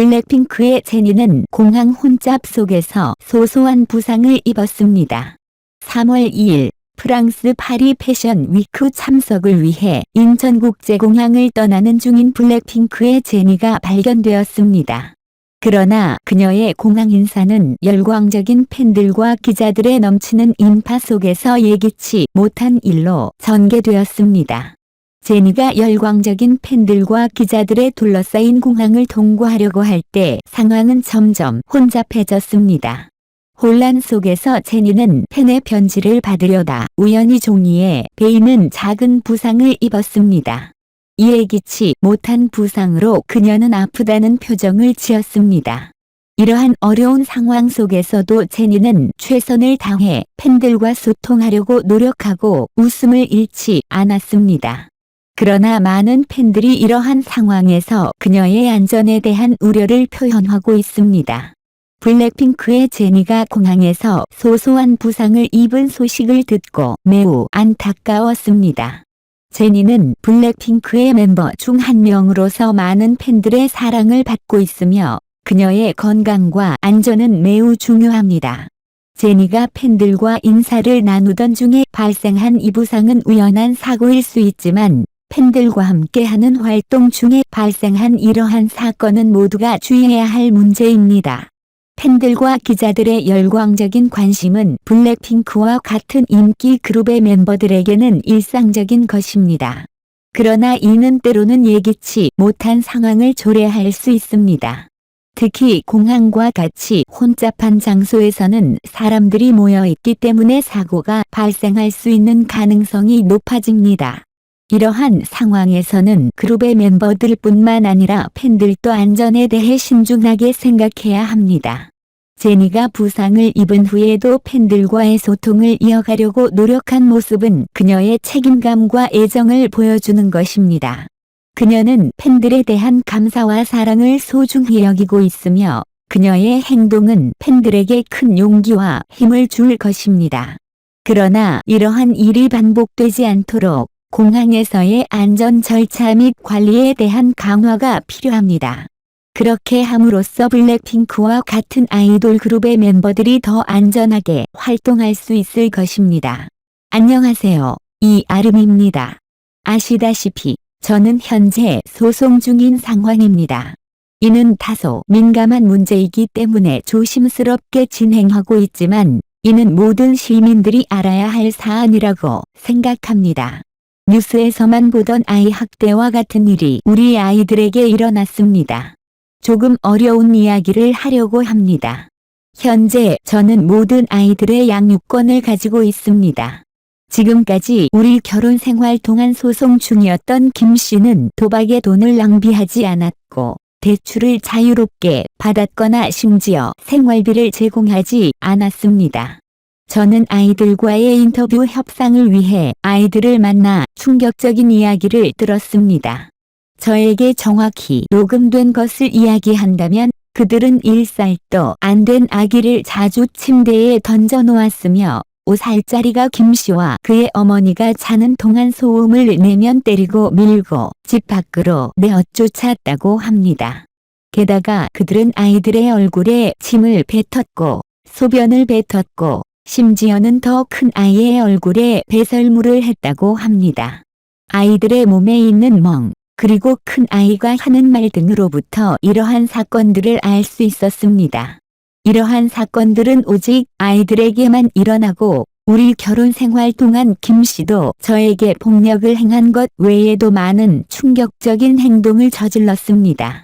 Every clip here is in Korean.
블랙핑크의 제니는 공항 혼잡 속에서 소소한 부상을 입었습니다. 3월 2일 프랑스 파리 패션 위크 참석을 위해 인천국제공항을 떠나는 중인 블랙핑크의 제니가 발견되었습니다. 그러나 그녀의 공항 인사는 열광적인 팬들과 기자들의 넘치는 인파 속에서 예기치 못한 일로 전개되었습니다. 제니가 열광적인 팬들과 기자들에 둘러싸인 공항을 통과하려고 할 때 상황은 점점 혼잡해졌습니다. 혼란 속에서 제니는 팬의 편지를 받으려다 우연히 종이에 베이는 작은 부상을 입었습니다. 예기치 못한 부상으로 그녀는 아프다는 표정을 지었습니다. 이러한 어려운 상황 속에서도 제니는 최선을 다해 팬들과 소통하려고 노력하고 웃음을 잃지 않았습니다. 그러나 많은 팬들이 이러한 상황에서 그녀의 안전에 대한 우려를 표현하고 있습니다. 블랙핑크의 제니가 공항에서 소소한 부상을 입은 소식을 듣고 매우 안타까웠습니다. 제니는 블랙핑크의 멤버 중 한 명으로서 많은 팬들의 사랑을 받고 있으며 그녀의 건강과 안전은 매우 중요합니다. 제니가 팬들과 인사를 나누던 중에 발생한 이 부상은 우연한 사고일 수 있지만 팬들과 함께하는 활동 중에 발생한 이러한 사건은 모두가 주의해야 할 문제입니다. 팬들과 기자들의 열광적인 관심은 블랙핑크와 같은 인기 그룹의 멤버들에게는 일상적인 것입니다. 그러나 이는 때로는 예기치 못한 상황을 초래할 수 있습니다. 특히 공항과 같이 혼잡한 장소에서는 사람들이 모여 있기 때문에 사고가 발생할 수 있는 가능성이 높아집니다. 이러한 상황에서는 그룹의 멤버들뿐만 아니라 팬들도 안전에 대해 신중하게 생각해야 합니다. 제니가 부상을 입은 후에도 팬들과의 소통을 이어가려고 노력한 모습은 그녀의 책임감과 애정을 보여주는 것입니다. 그녀는 팬들에 대한 감사와 사랑을 소중히 여기고 있으며 그녀의 행동은 팬들에게 큰 용기와 힘을 줄 것입니다. 그러나 이러한 일이 반복되지 않도록 공항에서의 안전 절차 및 관리에 대한 강화가 필요합니다. 그렇게 함으로써 블랙핑크와 같은 아이돌 그룹의 멤버들이 더 안전하게 활동할 수 있을 것입니다. 안녕하세요. 이아름입니다. 아시다시피 저는 현재 소송 중인 상황입니다. 이는 다소 민감한 문제이기 때문에 조심스럽게 진행하고 있지만 이는 모든 시민들이 알아야 할 사안이라고 생각합니다. 뉴스에서만 보던 아이 학대와 같은 일이 우리 아이들에게 일어났습니다. 조금 어려운 이야기를 하려고 합니다. 현재 저는 모든 아이들의 양육권을 가지고 있습니다. 지금까지 우리 결혼 생활 동안 소송 중이었던 김 씨는 도박에 돈을 낭비하지 않았고 대출을 자유롭게 받았거나 심지어 생활비를 제공하지 않았습니다. 저는 아이들과의 인터뷰 협상을 위해 아이들을 만나 충격적인 이야기를 들었습니다. 저에게 정확히 녹음된 것을 이야기한다면 그들은 1살도 안 된 아기를 자주 침대에 던져 놓았으며 5살짜리가 김 씨와 그의 어머니가 자는 동안 소음을 내면 때리고 밀고 집 밖으로 내어 쫓았다고 합니다. 게다가 그들은 아이들의 얼굴에 침을 뱉었고 소변을 뱉었고 심지어는 더 큰 아이의 얼굴에 배설물을 했다고 합니다. 아이들의 몸에 있는 멍, 그리고 큰 아이가 하는 말 등으로부터 이러한 사건들을 알 수 있었습니다. 이러한 사건들은 오직 아이들에게만 일어나고 우리 결혼 생활 동안 김 씨도 저에게 폭력을 행한 것 외에도 많은 충격적인 행동을 저질렀습니다.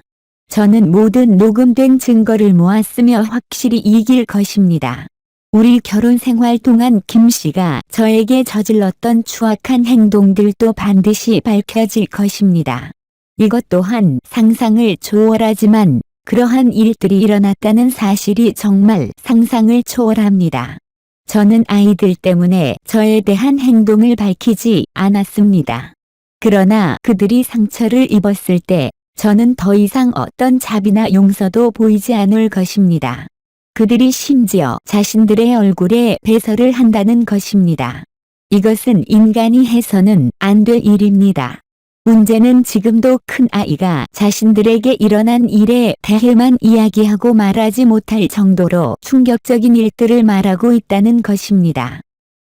저는 모든 녹음된 증거를 모았으며 확실히 이길 것입니다. 우리 결혼 생활 동안 김 씨가 저에게 저질렀던 추악한 행동들도 반드시 밝혀질 것입니다. 이것 또한 상상을 초월하지만 그러한 일들이 일어났다는 사실이 정말 상상을 초월합니다. 저는 아이들 때문에 저에 대한 행동을 밝히지 않았습니다. 그러나 그들이 상처를 입었을 때 저는 더 이상 어떤 자비나 용서도 보이지 않을 것입니다. 그들이 심지어 자신들의 얼굴에 배설을 한다는 것입니다. 이것은 인간이 해서는 안 될 일입니다. 문제는 지금도 큰 아이가 자신들에게 일어난 일에 대해만 이야기하고 말하지 못할 정도로 충격적인 일들을 말하고 있다는 것입니다.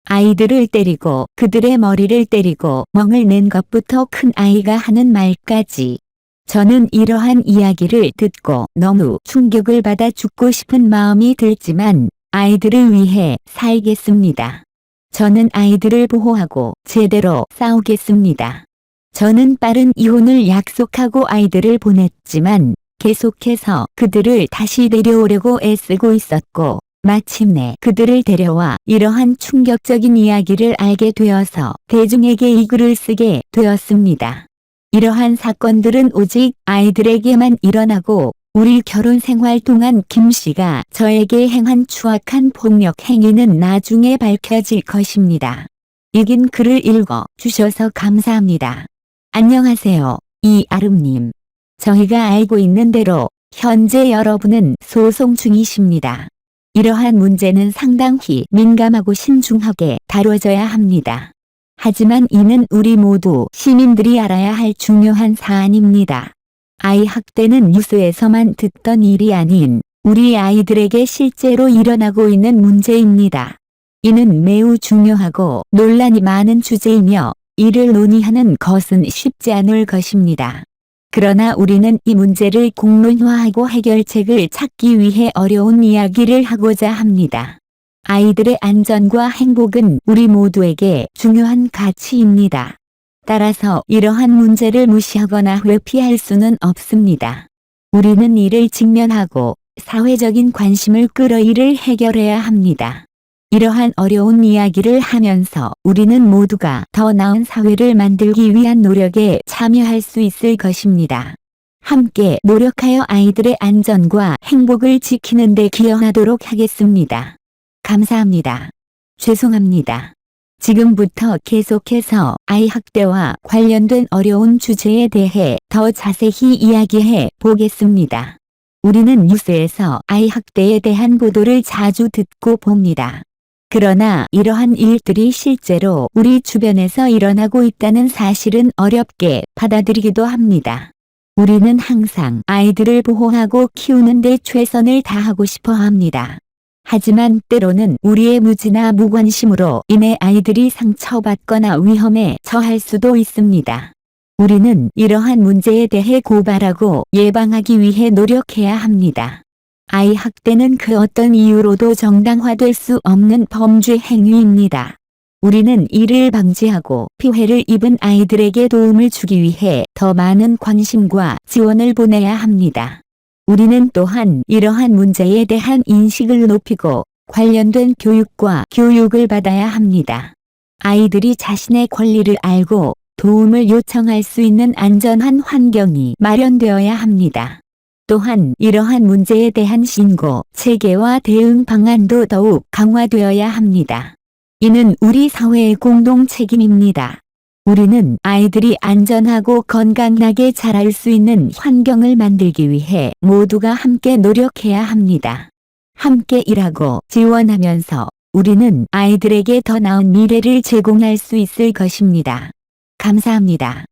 아이들을 때리고 그들의 머리를 때리고 멍을 낸 것부터 큰 아이가 하는 말까지. 저는 이러한 이야기를 듣고 너무 충격을 받아 죽고 싶은 마음이 들지만 아이들을 위해 살겠습니다. 저는 아이들을 보호하고 제대로 싸우겠습니다. 저는 빠른 이혼을 약속하고 아이들을 보냈지만 계속해서 그들을 다시 데려오려고 애쓰고 있었고 마침내 그들을 데려와 이러한 충격적인 이야기를 알게 되어서 대중에게 이 글을 쓰게 되었습니다. 이러한 사건들은 오직 아이들에게만 일어나고 우리 결혼 생활 동안 김 씨가 저에게 행한 추악한 폭력 행위는 나중에 밝혀질 것입니다. 이긴 글을 읽어 주셔서 감사합니다. 안녕하세요, 이아름님. 저희가 알고 있는 대로 현재 여러분은 소송 중이십니다. 이러한 문제는 상당히 민감하고 신중하게 다뤄져야 합니다. 하지만 이는 우리 모두 시민들이 알아야 할 중요한 사안입니다. 아이 학대는 뉴스에서만 듣던 일이 아닌 우리 아이들에게 실제로 일어나고 있는 문제입니다. 이는 매우 중요하고 논란이 많은 주제이며 이를 논의하는 것은 쉽지 않을 것입니다. 그러나 우리는 이 문제를 공론화하고 해결책을 찾기 위해 어려운 이야기를 하고자 합니다. 아이들의 안전과 행복은 우리 모두에게 중요한 가치입니다. 따라서 이러한 문제를 무시하거나 회피할 수는 없습니다. 우리는 이를 직면하고 사회적인 관심을 끌어 이를 해결해야 합니다. 이러한 어려운 이야기를 하면서 우리는 모두가 더 나은 사회를 만들기 위한 노력에 참여할 수 있을 것입니다. 함께 노력하여 아이들의 안전과 행복을 지키는 데 기여하도록 하겠습니다. 감사합니다. 죄송합니다. 지금부터 계속해서 아이 학대와 관련된 어려운 주제에 대해 더 자세히 이야기해 보겠습니다. 우리는 뉴스에서 아이 학대에 대한 보도를 자주 듣고 봅니다. 그러나 이러한 일들이 실제로 우리 주변에서 일어나고 있다는 사실은 어렵게 받아들이기도 합니다. 우리는 항상 아이들을 보호하고 키우는 데 최선을 다하고 싶어 합니다. 하지만 때로는 우리의 무지나 무관심으로 인해 아이들이 상처받거나 위험에 처할 수도 있습니다. 우리는 이러한 문제에 대해 고발하고 예방하기 위해 노력해야 합니다. 아이 학대는 그 어떤 이유로도 정당화될 수 없는 범죄 행위입니다. 우리는 이를 방지하고 피해를 입은 아이들에게 도움을 주기 위해 더 많은 관심과 지원을 보내야 합니다. 우리는 또한 이러한 문제에 대한 인식을 높이고 관련된 교육과 교육을 받아야 합니다. 아이들이 자신의 권리를 알고 도움을 요청할 수 있는 안전한 환경이 마련되어야 합니다. 또한 이러한 문제에 대한 신고, 체계와 대응 방안도 더욱 강화되어야 합니다. 이는 우리 사회의 공동 책임입니다. 우리는 아이들이 안전하고 건강하게 자랄 수 있는 환경을 만들기 위해 모두가 함께 노력해야 합니다. 함께 일하고 지원하면서 우리는 아이들에게 더 나은 미래를 제공할 수 있을 것입니다. 감사합니다.